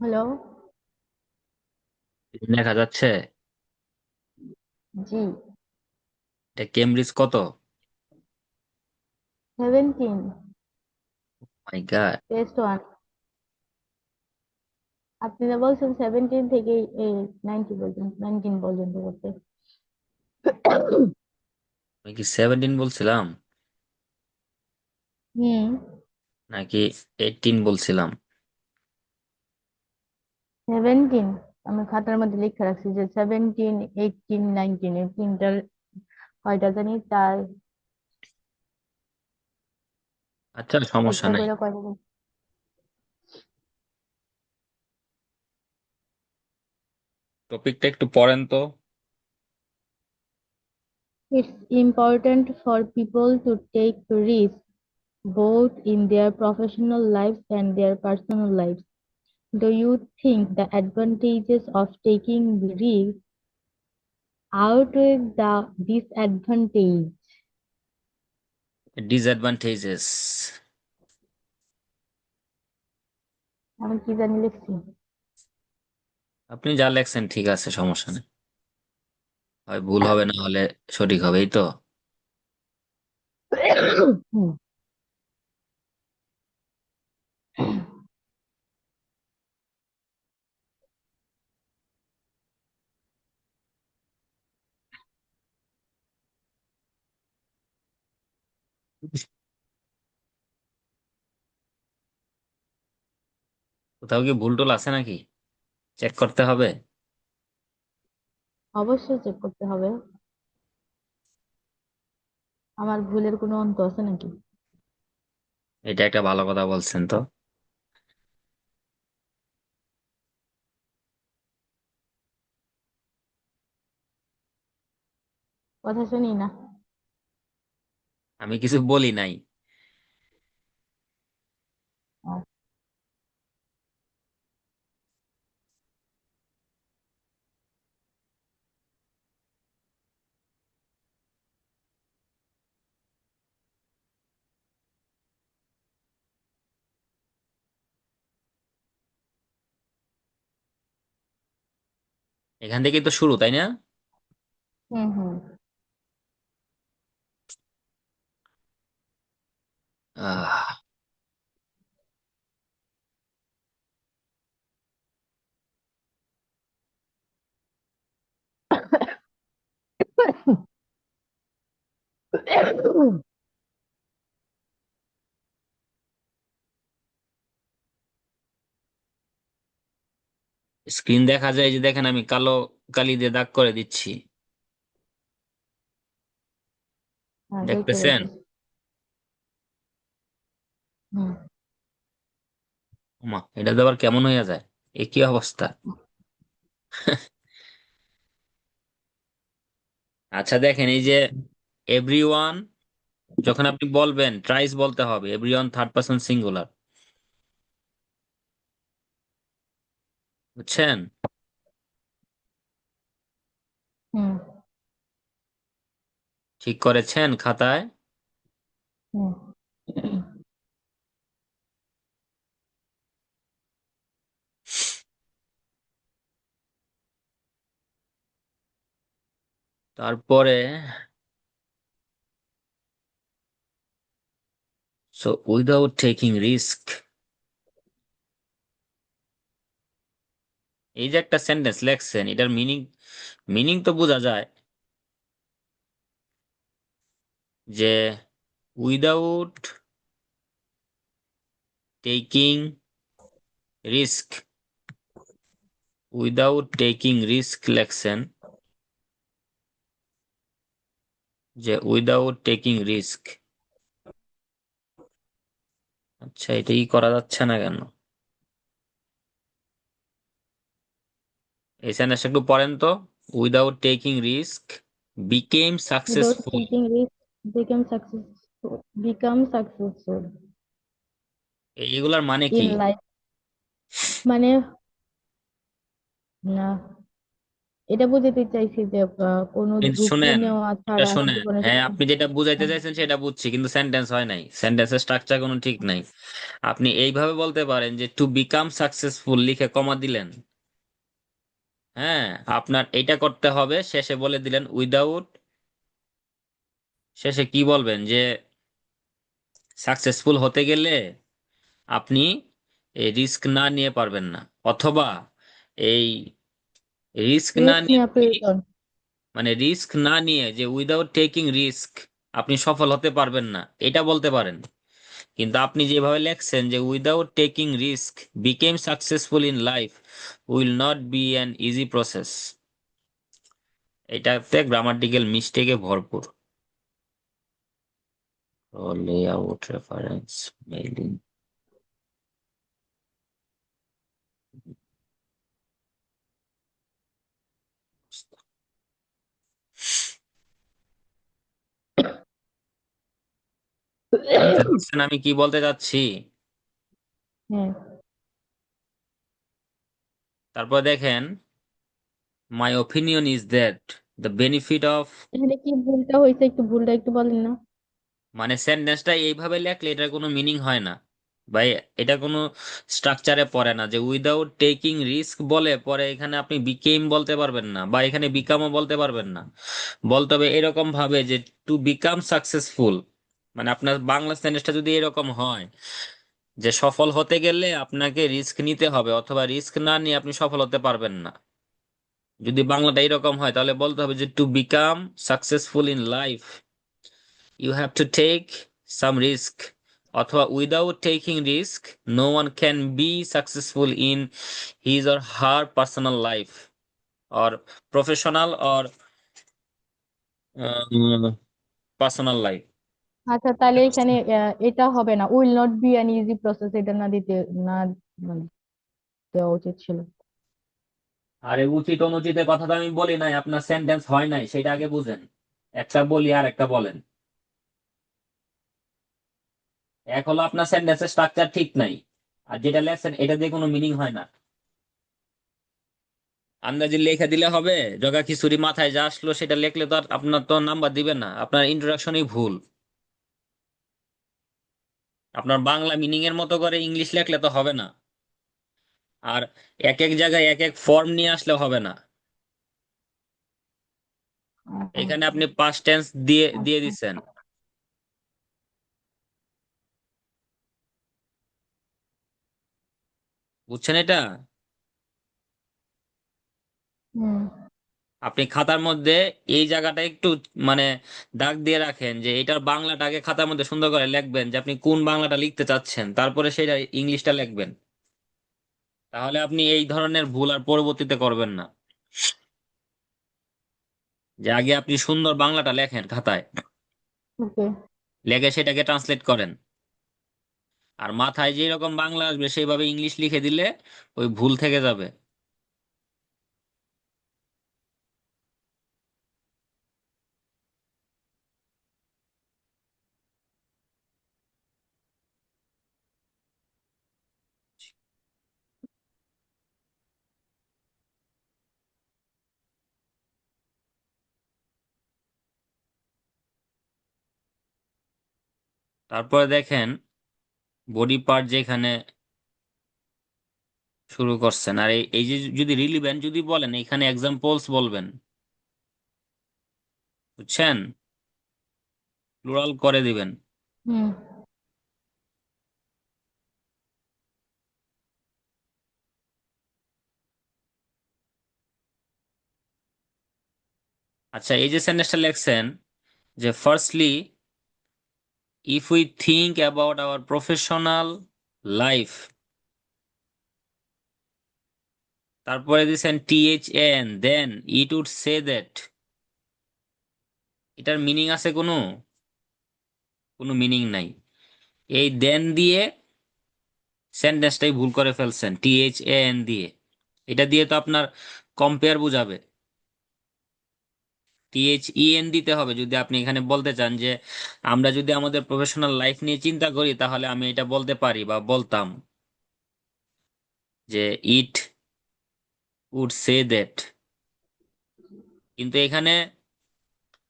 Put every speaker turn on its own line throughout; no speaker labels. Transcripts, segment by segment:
Hello.
দেখা যাচ্ছে।
জি।
এটা কেমব্রিজ কত?
17।
মাই গড।
Test one. আপনি না বলছেন 17 থেকে এই 19 পর্যন্ত, 19 পর্যন্ত করতে।
আমি কি 17 বলছিলাম
হুম।
নাকি 18 বলছিলাম?
17। আমি খাতার মধ্যে লিখে রাখছি যে 17, 18, 19 এই তিনটার কয়টা জানি তার
আচ্ছা, সমস্যা
একটা
নাই।
করে কয়টা জানি।
টপিকটা একটু পড়েন তো।
It's important for people to take risks both in their professional lives and their personal lives. Do you think the advantages of taking risks outweigh the disadvantage?
Disadvantages.
আমি কি জানি লিখছি।
আপনি যা লেখছেন ঠিক আছে, সমস্যা নেই। হয় ভুল হবে, না হলে সঠিক হবে, এই তো।
হুম।
কোথাও কি ভুল টুল আছে নাকি? চেক করতে হবে।
অবশ্যই চেক করতে হবে। আমার ভুলের কোনো অন্ত আছে নাকি?
এটা একটা ভালো কথা বলছেন তো।
কথা শুনি না।
আমি কিছু বলি নাই।
আহ,
এখান থেকেই তো শুরু, তাই না?
হুম হুম।
আহ স্ক্রিন দেখা যায়, যে দেখেন আমি কালো কালি দিয়ে দাগ করে দিচ্ছি।
হ্যাঁ, দেখতে
দেখতেছেন?
পাইতেছি। হুম।
ওমা, এটা তো আবার কেমন হইয়া যায়? এ কি অবস্থা! আচ্ছা দেখেন, এই যে এভরিওয়ান, যখন আপনি বলবেন ট্রাইস বলতে হবে এভরিওয়ান থার্ড পারসন সিঙ্গুলার। বুঝছেন?
হুম
ঠিক করেছেন খাতায়?
হুম।
তারপরে সো উইদাউট টেকিং রিস্ক, এই যে একটা সেন্টেন্স লেখছেন, এটার মিনিং মিনিং তো বোঝা যায় যে without taking risk, without taking risk লেখছেন, যে উইদাউট টেকিং রিস্ক। আচ্ছা, এটাই করা যাচ্ছে না কেন? এই সেন্টেন্সটা একটু পড়েন তো। Without taking risk became
Without
successful.
taking risks, become successful
এইগুলার মানে কি?
in life. মানে না, এটা বোঝাতে চাইছি যে কোনো
কিন্তু
ঝুঁকি
শুনেন,
নেওয়া
এটা
ছাড়া
শুনেন,
জীবনে
হ্যাঁ আপনি যেটা বুঝাইতে
হ্যাঁ,
চাইছেন সেটা বুঝছি, কিন্তু সেন্টেন্স হয় নাই, সেন্টেন্সের স্ট্রাকচার কোনো ঠিক নাই। আপনি এইভাবে বলতে পারেন যে টু বিকাম সাকসেসফুল লিখে কমা দিলেন। হ্যাঁ, আপনার এটা করতে হবে, শেষে বলে দিলেন উইদাউট, শেষে কি বলবেন যে সাকসেসফুল হতে গেলে আপনি এই রিস্ক না নিয়ে পারবেন না, অথবা এই রিস্ক না
রিস্ক
নিয়ে
নেওয়া
আপনি,
প্রয়োজন।
মানে রিস্ক না নিয়ে যে উইদাউট টেকিং রিস্ক আপনি সফল হতে পারবেন না, এটা বলতে পারেন। কিন্তু আপনি যেভাবে লেখছেন যে without taking risk became successful in life will not be an easy process, এটাতে গ্রামাটিক্যাল মিস্টেকে ভরপুর। Layout reference mailing. বুঝতে পারছেন আমি কি বলতে চাচ্ছি?
হ্যাঁ,
তারপর দেখেন, my opinion is that the benefit of,
এখানে কি ভুলটা হয়েছে, একটু ভুলটা একটু বলেন না?
মানে সেন্টেন্সটা এইভাবে লেখলে এটার কোনো মিনিং হয় না ভাই, এটা কোনো স্ট্রাকচারে পড়ে না যে উইদাউট টেকিং রিস্ক বলে পরে এখানে আপনি বিকেম বলতে পারবেন না, বা এখানে বিকামও বলতে পারবেন না। বলতে হবে এরকম ভাবে যে টু বিকাম সাকসেসফুল, মানে আপনার বাংলা সেন্টেন্সটা যদি এরকম হয় যে সফল হতে গেলে আপনাকে রিস্ক নিতে হবে, অথবা রিস্ক না নিয়ে আপনি সফল হতে পারবেন না, যদি বাংলাটা এরকম হয় তাহলে বলতে হবে যে to become successful in life you have to take some risk, অথবা without taking risk no one can be successful in his or her personal life or professional or personal life।
আচ্ছা, তাহলে এখানে এটা হবে না, will not be an easy process, এটা না দিতে, না মানে দেওয়া উচিত ছিল।
আরে উচিত অনুচিতের কথা তো আমি বলি নাই, আপনার সেন্টেন্স হয় নাই সেটা আগে বুঝেন। একটা বলি আর একটা বলেন, এক হলো আপনার সেন্টেন্সের স্ট্রাকচার ঠিক নাই, আর যেটা লেখছেন এটা দিয়ে কোনো মিনিং হয় না। আন্দাজে লেখা দিলে হবে? জগা খিচুড়ি মাথায় যা আসলো সেটা লিখলে তো আর আপনার তো নাম্বার দিবেন না, আপনার ইন্ট্রোডাকশনই ভুল। আপনার বাংলা মিনিং এর মতো করে ইংলিশ লেখলে তো হবে না। আর এক এক জায়গায় এক এক ফর্ম নিয়ে আসলে হবে না। এখানে আপনি পাস্ট টেন্স দিয়ে দিয়ে
আচ্ছা।
দিচ্ছেন, বুঝছেন এটা?
হুম।
আপনি খাতার মধ্যে এই জায়গাটা একটু মানে দাগ দিয়ে রাখেন যে এটার বাংলাটাকে খাতার মধ্যে সুন্দর করে লিখবেন, যে আপনি কোন বাংলাটা লিখতে চাচ্ছেন, তারপরে সেটা ইংলিশটা লিখবেন। তাহলে আপনি এই ধরনের ভুল আর পরবর্তীতে করবেন না, যে আগে আপনি সুন্দর বাংলাটা লেখেন খাতায়,
ওকে।
লেখে সেটাকে ট্রান্সলেট করেন। আর মাথায় যেই রকম বাংলা আসবে সেইভাবে ইংলিশ লিখে দিলে ওই ভুল থেকে যাবে। তারপরে দেখেন, বডি পার্ট যেখানে শুরু করছেন, আর এই যে যদি রিলিভেন্ট যদি বলেন এখানে এক্সাম্পলস বলবেন, বুঝছেন? প্লুরাল করে দিবেন।
হুম।
আচ্ছা, এই যে সেন্টেন্সটা লেখছেন যে firstly if we think about our professional life, তারপরে দিয়েছেন THAN, then it would say that, এটার মিনিং আছে কোনো? কোনো মিনিং নাই। এই দেন দিয়ে সেন্টেন্সটাই ভুল করে ফেলছেন, THAN দিয়ে। এটা দিয়ে তো আপনার কম্পেয়ার বুঝাবে, THEN দিতে হবে যদি আপনি এখানে বলতে চান যে আমরা যদি আমাদের প্রফেশনাল লাইফ নিয়ে চিন্তা করি তাহলে আমি এটা বলতে পারি বা বলতাম যে ইট উড সে দ্যাট। কিন্তু এখানে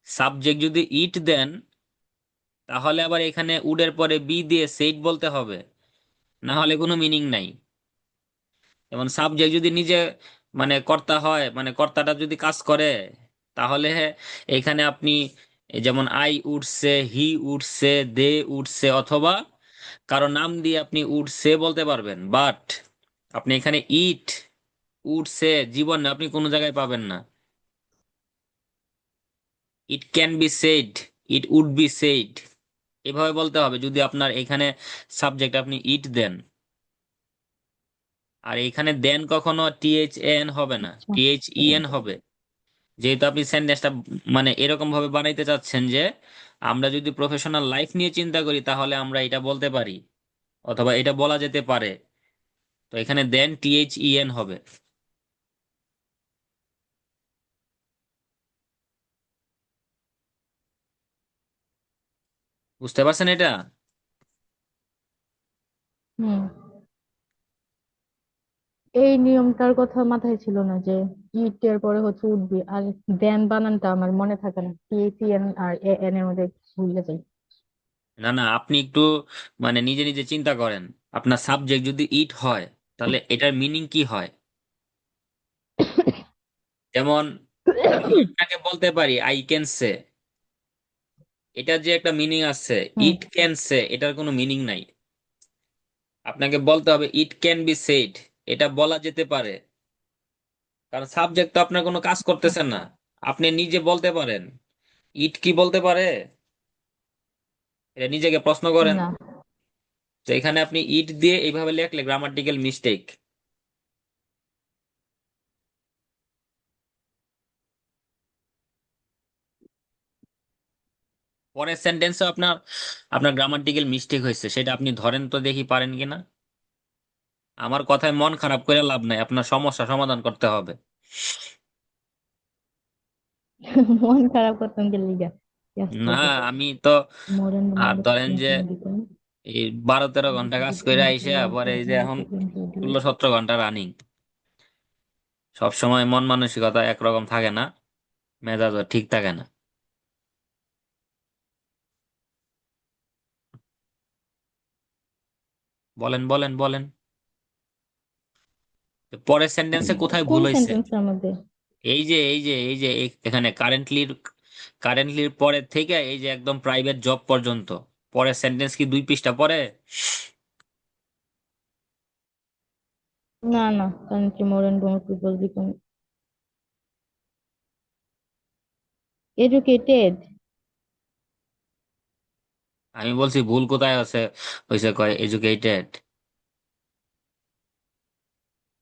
সাবজেক্ট যদি ইট দেন, তাহলে আবার এখানে উডের পরে বি দিয়ে সেইট বলতে হবে, না হলে কোনো মিনিং নাই। যেমন সাবজেক্ট যদি নিজে মানে কর্তা হয়, মানে কর্তাটা যদি কাজ করে, তাহলে এখানে আপনি যেমন আই উঠছে, হি উঠছে, দে উঠছে, অথবা কারো নাম দিয়ে আপনি উঠছে বলতে পারবেন। বাট আপনি এখানে ইট উঠছে জীবনে আপনি কোনো জায়গায় পাবেন না। It can be said, it would be said, এভাবে বলতে হবে যদি আপনার এখানে সাবজেক্ট আপনি ইট দেন। আর এখানে দেন কখনো টিএইচ এন হবে না,
আচ্ছা,
টিএইচ ইএন হবে। যেহেতু আপনি সেন্টেন্সটা মানে এরকম ভাবে বানাইতে চাচ্ছেন যে আমরা যদি প্রফেশনাল লাইফ নিয়ে চিন্তা করি তাহলে আমরা এটা বলতে পারি, অথবা এটা বলা যেতে পারে, তো এখানে দেন টিএইচ ইএন হবে। বুঝতে পারছেন এটা?
হুম। এই নিয়মটার কথা মাথায় ছিল না যে ইটের পরে হচ্ছে উঠবি, আর দেন বানানটা আমার মনে থাকে না, টিএসিএন আর এ এন এর মধ্যে ভুলে যাই।
না না, আপনি একটু মানে নিজে নিজে চিন্তা করেন। আপনার সাবজেক্ট যদি ইট হয়, তাহলে এটার মিনিং কি হয়? যেমন আমি আপনাকে বলতে পারি আই ক্যান সে, এটার যে একটা মিনিং আছে।
হুম।
ইট ক্যান সে এটার কোনো মিনিং নাই। আপনাকে বলতে হবে ইট ক্যান বি সেড, এটা বলা যেতে পারে। কারণ সাবজেক্ট তো আপনার কোনো কাজ
আচ্ছা।
করতেছেন না, আপনি নিজে বলতে পারেন। ইট কি বলতে পারে? এটা নিজেকে প্রশ্ন করেন।
না।
তো এখানে আপনি ইট দিয়ে এইভাবে লিখলে গ্রামাটিক্যাল মিস্টেক। পরের সেন্টেন্সে আপনার আপনার গ্রামাটিক্যাল মিস্টেক হয়েছে, সেটা আপনি ধরেন তো দেখি পারেন কিনা। আমার কথায় মন খারাপ করে লাভ নাই, আপনার সমস্যা সমাধান করতে হবে।
মন খারাপ করতাম কে লিগা?
না,
আশ্চর্য।
আমি তো
মডার্ন
আর ধরেন যে
বিকম
এই 12-13 ঘন্টা কাজ করে আইসা পরে এই যে এখন 16-17 ঘন্টা রানিং। সব সময় মন মানসিকতা একরকম থাকে না, মেজাজও ঠিক থাকে না। বলেন বলেন বলেন, পরের সেন্টেন্সে কোথায় ভুল
কোন
হয়েছে?
সেন্টেন্সটার মধ্যে?
এই যে এখানে কারেন্টলির পরের থেকে এই যে একদম প্রাইভেট জব পর্যন্ত, পরের সেন্টেন্স কি 2 পৃষ্ঠা পরে?
না না, currently modern people become educated.
আমি বলছি ভুল কোথায় আছে, হয়েছে কয় এডুকেটেড।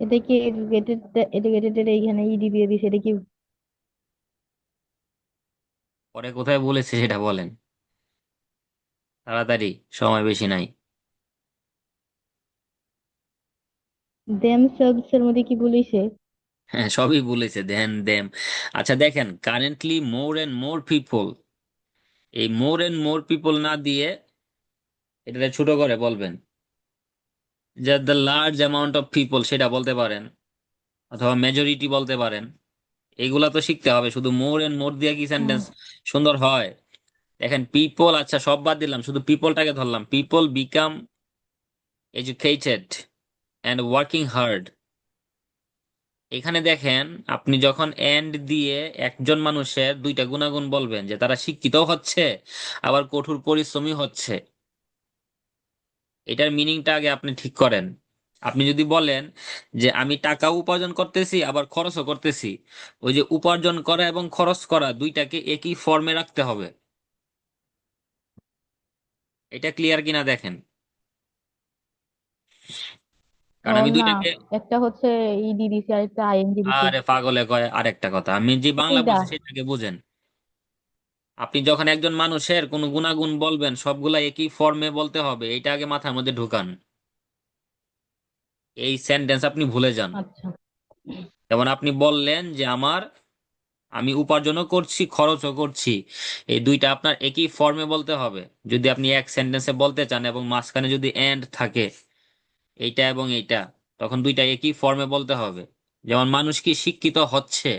এটা কি এডুকেটেড? এডুকেটেড এইখানে ইডি দিয়ে দিছে, এটা কি?
পরে কোথায় বলেছে সেটা বলেন তাড়াতাড়ি, সময় বেশি নাই।
দেম সেলভস এর মধ্যে কি বলিছে?
হ্যাঁ, সবই বলেছে দেন দেম। আচ্ছা দেখেন, currently more and more people, এই মোর এন্ড মোর পিপল না দিয়ে এটাকে ছোট করে বলবেন যে the large amount of people, সেটা বলতে পারেন, অথবা মেজরিটি বলতে পারেন। এগুলা তো শিখতে হবে। শুধু মোর এন্ড মোর দিয়ে কি
হুম।
সেন্টেন্স সুন্দর হয়? দেখেন পিপল, আচ্ছা সব বাদ দিলাম, শুধু পিপলটাকে ধরলাম। People become educated and working hard. এখানে দেখেন, আপনি যখন এন্ড দিয়ে একজন মানুষের দুইটা গুণাগুণ বলবেন, যে তারা শিক্ষিত হচ্ছে আবার কঠোর পরিশ্রমী হচ্ছে, এটার মিনিংটা আগে আপনি ঠিক করেন। আপনি যদি বলেন যে আমি টাকা উপার্জন করতেছি আবার খরচও করতেছি, ওই যে উপার্জন করা এবং খরচ করা দুইটাকে একই ফর্মে রাখতে হবে। এটা ক্লিয়ার কিনা দেখেন।
ও
কারণ আমি
না,
দুইটাকে,
একটা হচ্ছে ইডি দিছে আর একটা আইএনজি দিছে।
আরে পাগলে কয় আরেকটা কথা, আমি যে বাংলা
কোনটা?
বলছি সেটাকে বুঝেন। আপনি যখন একজন মানুষের কোনো গুণাগুণ বলবেন সবগুলা একই ফর্মে বলতে হবে, এটা আগে মাথার মধ্যে ঢুকান। এই সেন্টেন্স আপনি ভুলে যান।
আচ্ছা।
যেমন আপনি বললেন যে আমি উপার্জনও করছি খরচও করছি, এই দুইটা আপনার একই ফর্মে বলতে হবে। যদি আপনি এক সেন্টেন্সে বলতে চান এবং মাঝখানে যদি এন্ড থাকে, এইটা এবং এইটা, তখন দুইটা একই ফর্মে বলতে হবে। যেমন মানুষ কি শিক্ষিত হচ্ছে,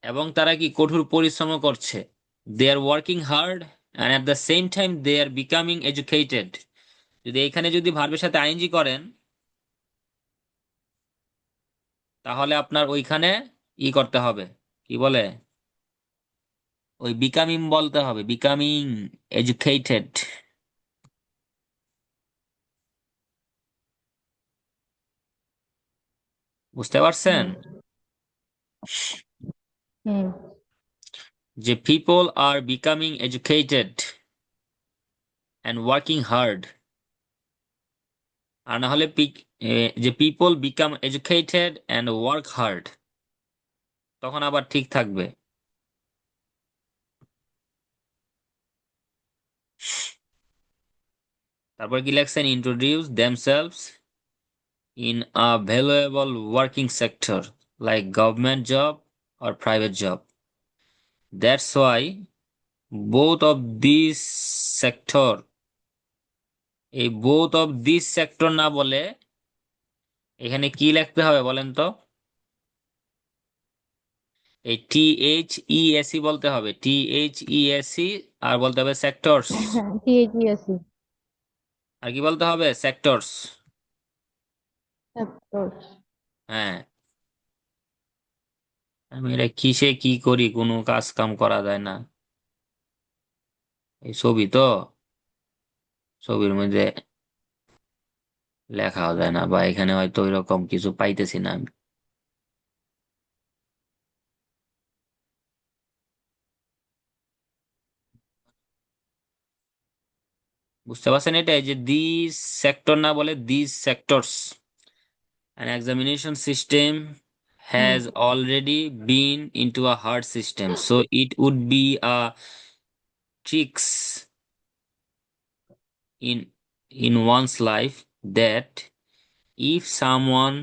এবং তারা কি কঠোর পরিশ্রম করছে। They are working hard and at the same time they are becoming educated. যদি এখানে যদি ভার্বের সাথে আইএনজি করেন তাহলে আপনার ওইখানে ই করতে হবে, কি বলে, ওই বিকামিং বলতে হবে, বিকামিং এডুকেটেড। বুঝতে পারছেন
হুম হুম
যে people are becoming educated and working hard, আর না হলে যে people become educated and work hard, তখন আবার ঠিক থাকবে। তারপর কি লেখছেন, introduce themselves in a valuable working sector like government job or private job. That's why both of these sector, এই both of these sector না বলে এখানে কি লিখতে হবে বলেন তো? এই THESE বলতে হবে, THESE, আর বলতে হবে সেক্টরস।
THESE
আর কি বলতে হবে, সেক্টরস।
sectors
হ্যাঁ, আমি এটা কিসে কি করি, কোনো কাজ কাম করা যায় না। এই ছবি তো, ছবির মধ্যে লেখাও যায় না, বা এখানে হয়তো ওইরকম কিছু পাইতেছি না আমি। বুঝতে পারছেন, এটা এই যে দিস সেক্টর না বলে this sectors. An examination system
hmm
has already been into a hard system, so it would be a tricks in one's life that if someone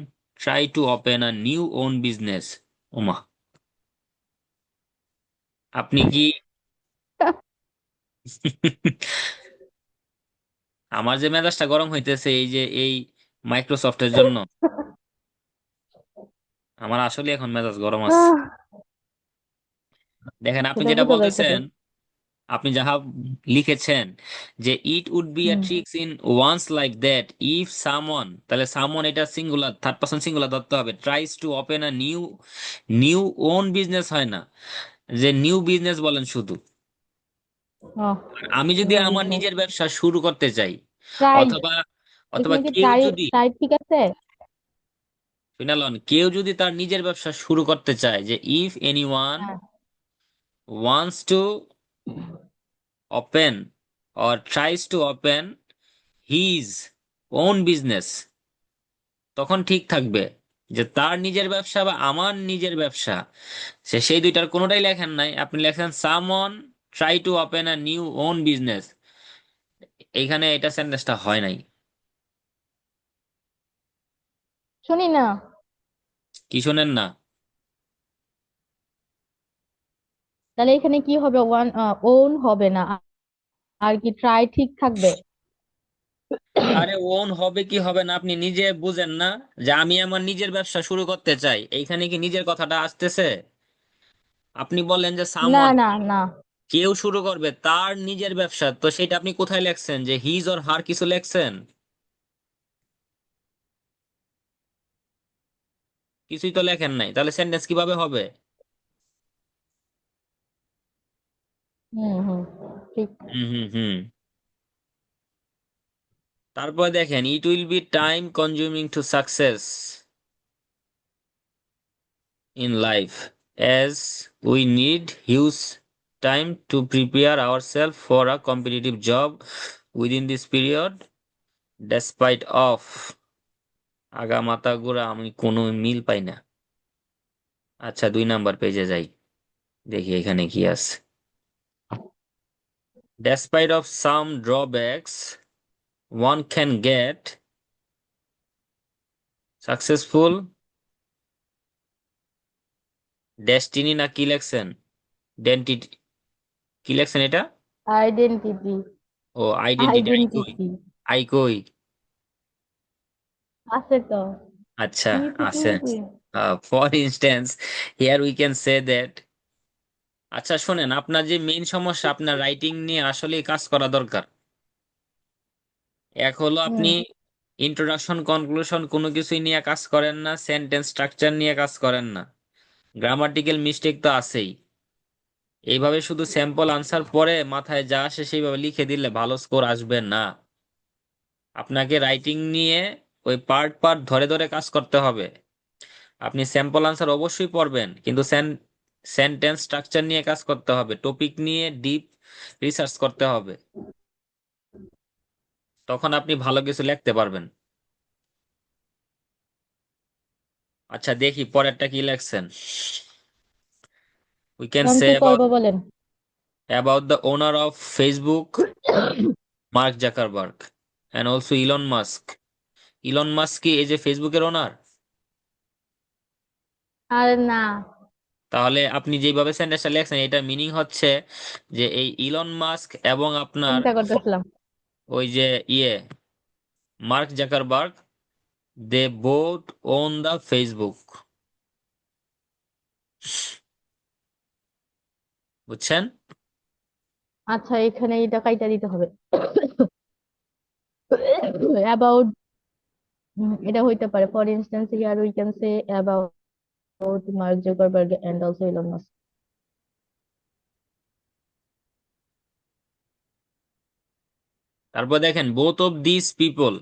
try to open a new own business, ওমা, আপনি কি আমার যে মেজাজটা গরম হইতেছে এই যে এই মাইক্রোসফটের জন্য, আমার আসলে এখন মেজাজ গরম আছে।
আহ,
দেখেন আপনি
সেটা
যেটা
বোঝা যাইতেছে।
বলতেছেন, আপনি যাহা লিখেছেন যে it would be a
hmm
tricks in once like that if someone, তাহলে সামওয়ান এটা সিঙ্গুলার, থার্ড পার্সন সিঙ্গুলার ধরতে হবে। Tries to open a new new own business হয় না, যে নিউ বিজনেস বলেন শুধু।
আহ,
আমি যদি
নিউ
আমার
বিজনেস
নিজের ব্যবসা শুরু করতে চাই,
ট্রাই,
অথবা অথবা
এখানে কি
কেউ
ট্রাই
যদি,
ট্রাই ঠিক আছে?
শুনালন, কেউ যদি তার নিজের ব্যবসা শুরু করতে চায়, যে ইফ এনি ওয়ান
হ্যাঁ
wants to open or tries to open his own business, তখন ঠিক থাকবে। যে তার নিজের ব্যবসা বা আমার নিজের ব্যবসা, সে সেই দুইটার কোনোটাই লেখেন নাই, আপনি লেখেন someone try to open a new own business, এইখানে এটা সেন্টেন্সটা হয় নাই।
শুনি না,
কি শোনেন না?
তাহলে এখানে কি হবে? ওয়ান ওন হবে না, আর কি ট্রাই ঠিক থাকবে?
আরে ওন হবে কি হবে না আপনি নিজে বুঝেন না, যে আমি আমার নিজের ব্যবসা শুরু করতে চাই, এইখানে কি নিজের কথাটা আসতেছে? আপনি বললেন যে
না
সামওয়ান,
না না,
কেউ শুরু করবে তার নিজের ব্যবসা, তো সেটা আপনি কোথায় লেখছেন, যে হিজ অর হার কিছু লেখছেন? কিছুই তো লেখেন নাই, তাহলে সেন্টেন্স কিভাবে হবে?
হুম ঠিক।
হুম হুম হুম। তারপর দেখেন, it will be time consuming to success in life as we need huge time to prepare our self for a competitive job within this period despite of, আগা মাথা ঘুরা, আমি কোনো মিল পাই না। আচ্ছা, 2 নাম্বার পেজে যাই, দেখি এখানে কি আছে। Despite of some drawbacks, one can get successful destiny না কি লেখছেন, ডেন্টিটি, কি লেখছেন এটা?
আইডেন্টিটি,
ও আইডেন্টিটি, আই কই,
আইডেন্টিটি
আই কই?
আছে তো,
আচ্ছা,
পিইসি
আছে।
PEC.
For instance, here we can say that আচ্ছা শোনেন, আপনার যে মেইন সমস্যা, আপনার রাইটিং নিয়ে আসলেই কাজ করা দরকার। এক হলো আপনি
হুম।
ইন্ট্রোডাকশন কনক্লুশন কোনো কিছুই নিয়ে কাজ করেন না, সেন্টেন্স স্ট্রাকচার নিয়ে কাজ করেন না, গ্রামাটিক্যাল মিস্টেক তো আছেই। এইভাবে শুধু স্যাম্পল আনসার পরে মাথায় যা আসে সেইভাবে লিখে দিলে ভালো স্কোর আসবে না। আপনাকে রাইটিং নিয়ে ওই পার্ট পার্ট ধরে ধরে কাজ করতে হবে। আপনি স্যাম্পল আনসার অবশ্যই পড়বেন, কিন্তু সেন্টেন্স স্ট্রাকচার নিয়ে কাজ করতে হবে, টপিক নিয়ে ডিপ রিসার্চ করতে হবে। তখন আপনি ভালো কিছু লিখতে পারবেন। আচ্ছা দেখি পরেরটা কি লেখছেন। We can
এখন কি
say
করবো বলেন?
about the owner of Facebook, Mark Zuckerberg, and also Elon Musk. Elon Musk কি এই যে ফেসবুকের ওনার?
আর না,
তাহলে আপনি যেভাবে সেন্টেন্সটা লেখছেন এটার মিনিং হচ্ছে যে এই ইলন মাস্ক এবং আপনার
চিন্তা করতেছিলাম।
ওই যে ইয়ে Mark Zuckerberg, they both own the Facebook. বুঝছেন?
আচ্ছা, এখানে এটা কাইটা দিতে হবে। অ্যাবাউট, এটা হইতে পারে। For instance here we can say about Mark Zuckerberg and also Elon Musk.
তারপর দেখেন both of this people,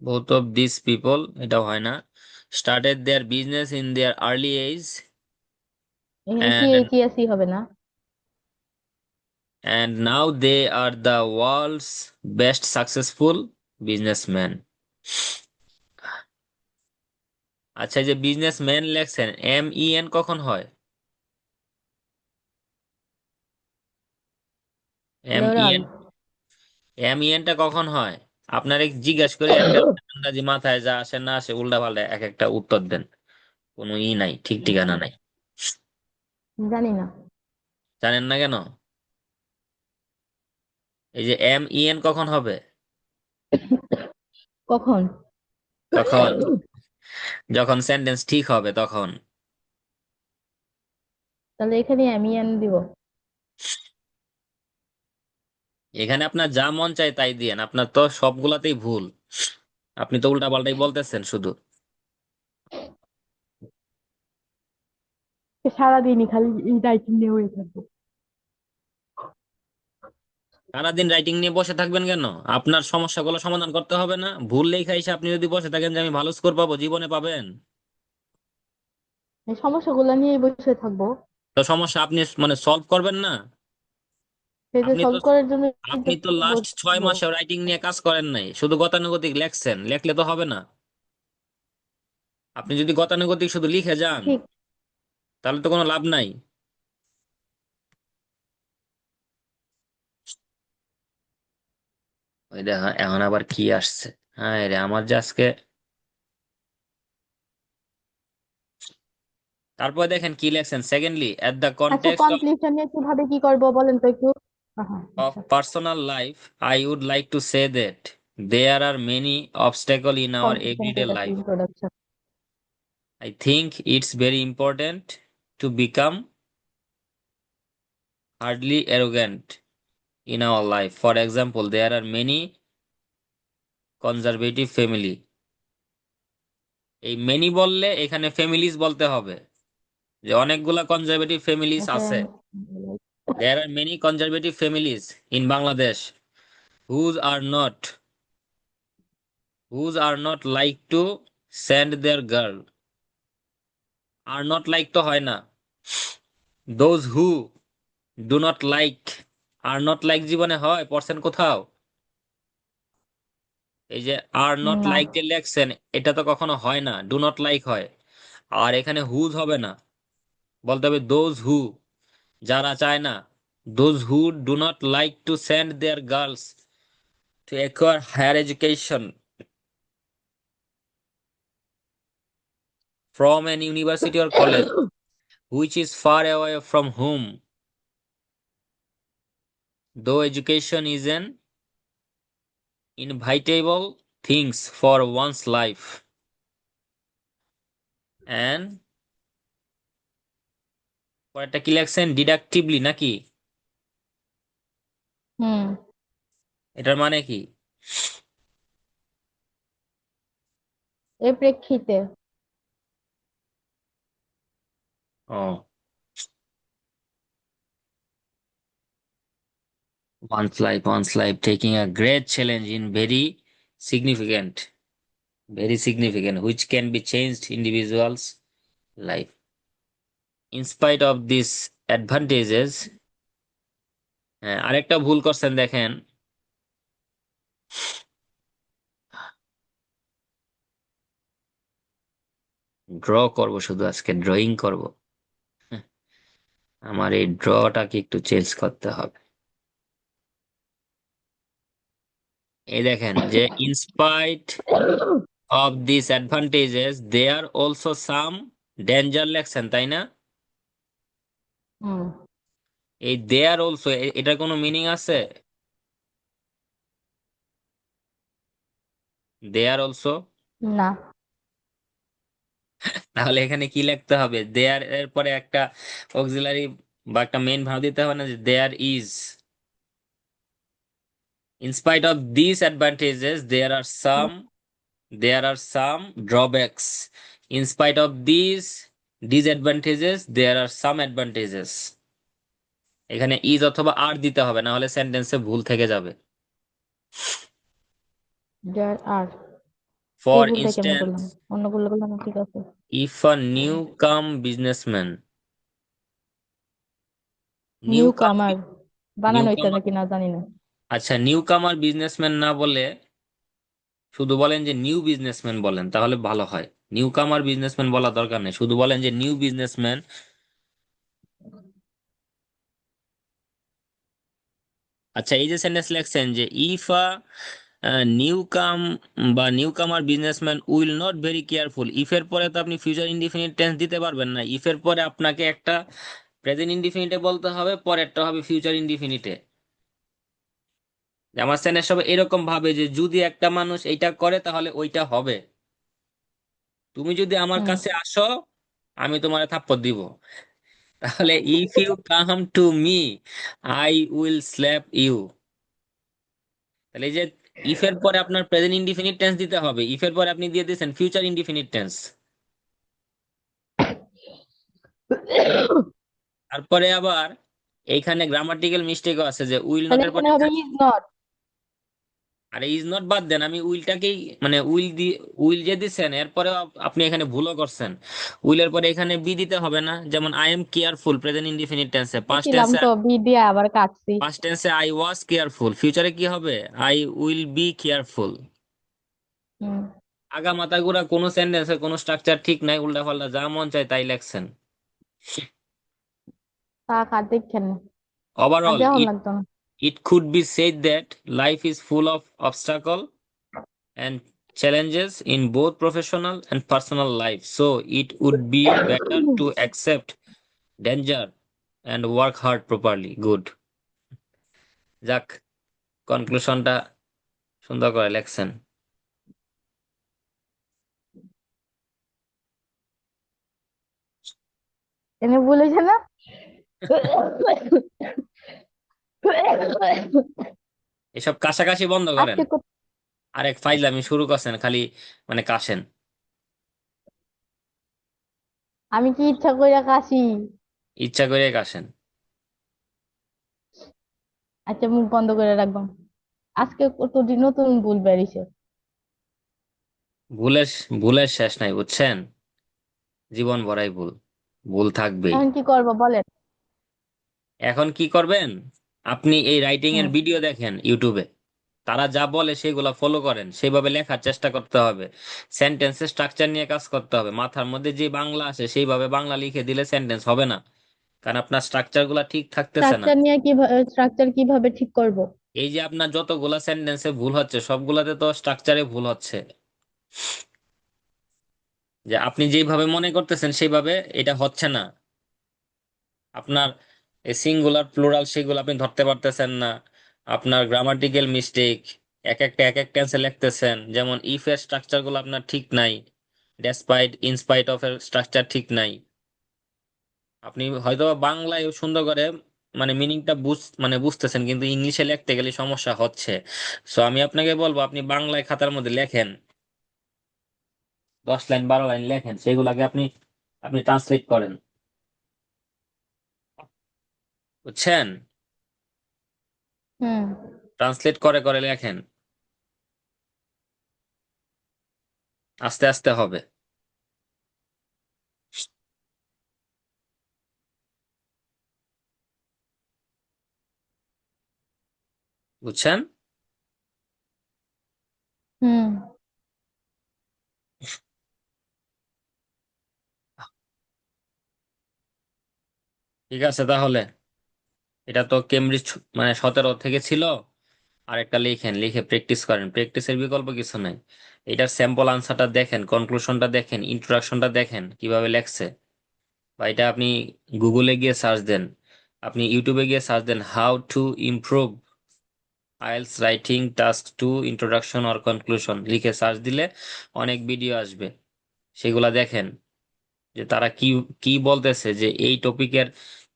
both of this people এটা হয় না, started their business in their early age
এখানে কি
and
কি আসি হবে না?
and now they are the world's best successful businessmen. আচ্ছা এই যে বিজনেসম্যান লেখছেন, এম কখন হয়? M
plural.
এন টা কখন হয়? আপনারে জিজ্ঞাসা করে একটা আন্দাজি মাথায় যা আসে না আসে উল্টা পাল্টা এক একটা উত্তর দেন, কোনো নাই, ঠিক ঠিকানা নাই।
জানি না।
জানেন না কেন? এই যে কখন হবে?
কখন?
তখন যখন সেন্টেন্স ঠিক হবে তখন।
তাহলে এখানে আমি এন দিব।
এখানে আপনার যা মন চায় তাই দিয়েন, আপনার তো সবগুলাতেই ভুল। আপনি তো উল্টা পাল্টাই বলতেছেন শুধু।
সারাদিনই খালি এই ডাইটিং নিয়ে হয়ে থাকবো।
সারাদিন রাইটিং নিয়ে বসে থাকবেন কেন? আপনার সমস্যাগুলো সমাধান করতে হবে না? ভুল লেখা এসে আপনি যদি বসে থাকেন যে আমি ভালো স্কোর পাবো, জীবনে পাবেন?
এই সমস্যাগুলো নিয়ে বসে থাকবো।
তো সমস্যা আপনি মানে সলভ করবেন না?
সেটা
আপনি তো
সলভ করার জন্য তো
আপনি তো লাস্ট 6 মাসে
বসবো।
রাইটিং নিয়ে কাজ করেন নাই, শুধু গতানুগতিক লেখছেন, লেখলে তো হবে না। আপনি যদি গতানুগতিক শুধু লিখে যান
ঠিক।
তাহলে তো কোনো লাভ নাই। ওই দেখা এখন আবার কি আসছে। হ্যাঁ রে আমার যে আজকে। তারপর দেখেন কি লেখছেন, সেকেন্ডলি এট দ্য
আচ্ছা,
কনটেক্সট
কনক্লিউশন নিয়ে কিভাবে কি করবো বলেন তো একটু। হ্যাঁ,
of
আচ্ছা।
personal life, I would like to say that there are many obstacles in our
conclusion
everyday
যেটা কি
life.
Introduction.
I think it's very important to become hardly arrogant in our life. For example, there are many conservative family. এই many বললে এখানে families বলতে হবে, যে অনেকগুলা conservative families আছে। There are many conservative families in Bangladesh whose are not like to send their girl. Are not like তো হয় না, those who do not like. Are not like জীবনে হয় পড়ছেন কোথাও? এই যে আর নট
না।
লাইক যে লেখছেন এটা তো কখনো হয় না, ডু নট লাইক হয়। আর এখানে হুজ হবে না, বলতে হবে দোজ হু, যারা চায় না। Those who do not like to send their girls to acquire higher education from an university or college which is far away from home, though education is an inevitable things for one's life. And পরেরটা কি লেখছেন, ডিডাক্টিভলি নাকি?
হুম।
এটার মানে কি?
এর প্রেক্ষিতে।
ও, one's life taking a great challenge in very significant, which can be changed individual's life. In spite of these advantages, আরেকটা ভুল করছেন দেখেন, ড্র করব, শুধু আজকে ড্রয়িং করব। হ্যাঁ, আমার এই ড্রটাকে একটু চেঞ্জ করতে হবে। এই দেখেন যে in spite of this advantages there also some danger লেখছেন, তাই না?
হুম।
এই দেয়ার অলসো, এটার কোনো মিনিং আছে? দেয়ার অলসো,
না।
তাহলে এখানে কি লিখতে হবে? দেয়ার এর পরে একটা অক্সিলারি বা একটা মেইন ভার্ব দিতে হবে না, যে there is. In spite of these advantages, there are some drawbacks. In spite of these disadvantages, there are some advantages. এখানে ইজ অথবা আর দিতে হবে, না হলে সেন্টেন্সে ভুল থেকে যাবে।
দেয়ার আর। এই
ফর
ভুলটা কেমনে
ইনস্ট্যান্স,
করলাম? অন্য ভুল করলাম না, ঠিক আছে।
if a
নিউ
নিউ কাম
কামার। বানানো হয়েছে
নিউ
নাকি না জানি না।
আচ্ছা, নিউ কামার বিজনেসম্যান না বলে শুধু বলেন যে নিউ বিজনেসম্যান বলেন, তাহলে ভালো হয়। নিউ কামার বিজনেসম্যান বলা দরকার নেই, শুধু বলেন যে নিউ বিজনেসম্যান। আচ্ছা, এই যে সেন্টেন্স লেখছেন যে ইফ আ নিউ কাম বা নিউ কামার businessman will not very careful, if এর পরে তো আপনি ফিউচার ইনডিফিনিট টেন্স দিতে পারবেন না। ইফ এর পরে আপনাকে একটা প্রেজেন্ট ইনডিফিনিটে বলতে হবে, পরেরটা হবে ফিউচার ইনডিফিনিটে। আমার সেন্টেন্স সব এরকম ভাবে যে যদি একটা মানুষ এইটা করে তাহলে ওইটা হবে। তুমি যদি আমার
হুম।
কাছে আসো, আমি তোমার থাপ্পড় দিব। তাহলে if you come to me, I will slap you. তাহলে এই যে ইফ এর পরে আপনার প্রেজেন্ট ইনডিফিনিট টেন্স দিতে হবে, ইফ এর পরে আপনি দিয়ে দিয়েছেন ফিউচার ইনডিফিনিট টেন্স। তারপরে আবার এইখানে গ্রামাটিক্যাল মিস্টেকও আছে, যে উইল নট
তাহলে
এর
এখানে
পরে
হবে ইজ নট।
আরে ইজ নট বাদ দেন, আমি উইলটাকেই মানে উইল যে দিচ্ছেন এরপরে আপনি এখানে ভুলও করছেন। উইলের পরে এখানে বি দিতে হবে না, যেমন I am careful present indefinite টেন্সে,
দিছিলাম তো, বি দিয়ে আবার কাটছি।
পাস্ট টেন্সে আই ওয়াজ কেয়ারফুল, ফিউচারে কি হবে? I will be careful.
হুম।
আগা মাথা ঘুরা কোনো সেন্টেন্সের কোনো স্ট্রাকচার ঠিক নাই, উল্টা পাল্টা যা মন চায় তাই লেখছেন।
তা কাট দেখছেন না। আর
ওভারঅল
দেওয়া
ইট
লাগতো না।
it could be said that life is full of obstacles and challenges in both professional and personal life, so it would be better to accept danger and work hard properly. Good. যাক, কনক্লুশনটা সুন্দর করে লেখছেন।
এনে বলেছে না।
এসব কাশাকাশি বন্ধ করেন।
আজকে
আরেক ফাইজলামি শুরু করছেন খালি, মানে কাশেন।
আমি কি ইচ্ছা কইরা কাশি?
ইচ্ছা করে কাশেন।
আচ্ছা, মুখ বন্ধ করে রাখবাম। আজকে কত নতুন ভুল বেরিয়েছে।
ভুলের ভুলের শেষ নাই, বুঝছেন? জীবন ভরাই ভুল, ভুল থাকবেই।
এখন কি করবো বলেন?
এখন কি করবেন? আপনি এই রাইটিং এর
হুম।
ভিডিও দেখেন ইউটিউবে, তারা যা বলে সেগুলো ফলো করেন, সেভাবে লেখার চেষ্টা করতে হবে। সেন্টেন্সের স্ট্রাকচার নিয়ে কাজ করতে হবে, মাথার মধ্যে যে বাংলা আসে সেইভাবে বাংলা লিখে দিলে সেন্টেন্স হবে না, কারণ আপনার স্ট্রাকচার গুলা ঠিক থাকতেছে না।
স্ট্রাকচার কিভাবে ঠিক করব?
এই যে আপনার যতগুলা সেন্টেন্সে ভুল হচ্ছে, সবগুলাতে তো স্ট্রাকচারে ভুল হচ্ছে। যে আপনি যেভাবে মনে করতেছেন সেইভাবে এটা হচ্ছে না। আপনার সিঙ্গুলার প্লুরাল সেগুলো আপনি ধরতে পারতেছেন না। আপনার গ্রামাটিক্যাল মিস্টেক, এক এক টেন্সে লিখতেছেন, যেমন ইফ এর স্ট্রাকচার গুলো আপনার ঠিক নাই, ডেসপাইট ইনস্পাইট অফ এর স্ট্রাকচার ঠিক নাই। আপনি হয়তো বাংলায় সুন্দর করে মানে মিনিংটা মানে বুঝতেছেন, কিন্তু ইংলিশে লিখতে গেলে সমস্যা হচ্ছে। সো আমি আপনাকে বলবো আপনি বাংলায় খাতার মধ্যে লেখেন, 10 লাইন 12 লাইন লেখেন, সেগুলাকে আপনি আপনি ট্রান্সলেট করেন, বুঝছেন?
হুম।
ট্রান্সলেট করে করে লেখেন, আস্তে আস্তে হবে। বুঝছেন?
হুম।
ঠিক আছে তাহলে, এটা তো কেমব্রিজ মানে 17 থেকে ছিল। আর একটা লিখেন, লিখে প্র্যাকটিস করেন, প্র্যাকটিসের বিকল্প কিছু নাই। এটার স্যাম্পল আনসারটা দেখেন, কনক্লুশনটা দেখেন, ইন্ট্রোডাকশনটা দেখেন কিভাবে লেখছে। বা এটা আপনি গুগলে গিয়ে সার্চ দেন, আপনি ইউটিউবে গিয়ে সার্চ দেন how to improve IELTS writing task two introduction or conclusion, লিখে সার্চ দিলে অনেক ভিডিও আসবে, সেগুলা দেখেন যে তারা কি কি বলতেছে যে এই টপিকের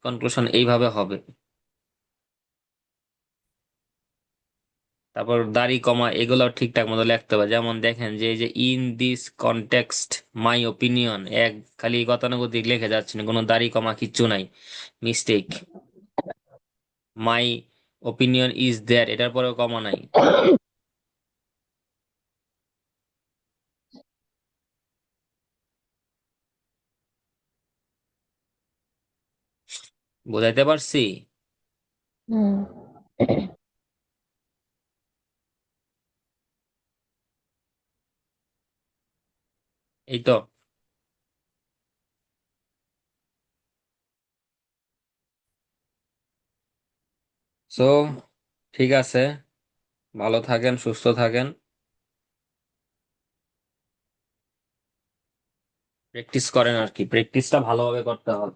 কনক্লুশন এইভাবে হবে। তারপর দাড়ি কমা এগুলো ঠিকঠাক মতো লিখতে হবে। যেমন দেখেন যে এই যে in this context my opinion, এক খালি গতানুগতিক লিখে যাচ্ছে না, কোনো দাড়ি কমা কিচ্ছু নাই, mistake. My opinion is there, এটার পরেও কমা নাই। বোঝাইতে পারছি?
হুম।
এই তো। সো ঠিক আছে, ভালো থাকেন, সুস্থ থাকেন, প্র্যাকটিস করেন আর কি, প্র্যাকটিসটা ভালোভাবে করতে হবে।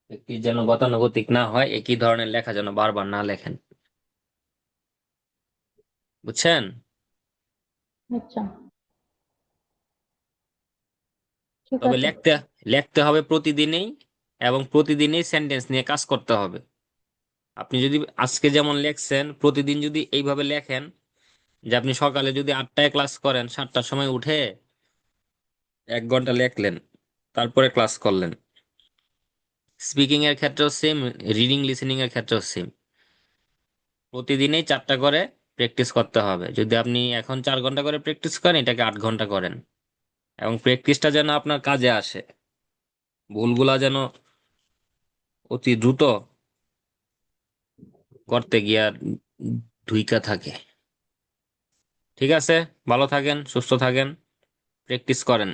প্র্যাকটিস যেন গতানুগতিক না হয়, একই ধরনের লেখা যেন বারবার না লেখেন, বুঝছেন?
আচ্ছা, ঠিক
তবে
আছে।
লিখতে লিখতে হবে প্রতিদিনই, এবং প্রতিদিনই সেন্টেন্স নিয়ে কাজ করতে হবে। আপনি যদি আজকে যেমন লেখছেন, প্রতিদিন যদি এইভাবে লেখেন, যে আপনি সকালে যদি 8টায় ক্লাস করেন, 7টার সময় উঠে 1 ঘন্টা লেখলেন, তারপরে ক্লাস করলেন। স্পিকিং এর ক্ষেত্রেও সেম, রিডিং লিসেনিং এর ক্ষেত্রেও সেম। প্রতিদিনই 4টা করে প্র্যাকটিস করতে হবে। যদি আপনি এখন 4 ঘন্টা করে প্র্যাকটিস করেন, এটাকে 8 ঘন্টা করেন, এবং প্র্যাকটিসটা যেন আপনার কাজে আসে, ভুলগুলা যেন অতি দ্রুত করতে গিয়া ধুইকা থাকে। ঠিক আছে, ভালো থাকেন, সুস্থ থাকেন, প্র্যাকটিস করেন।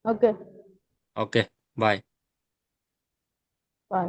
ওকে।
ওকে, বাই।
বাই।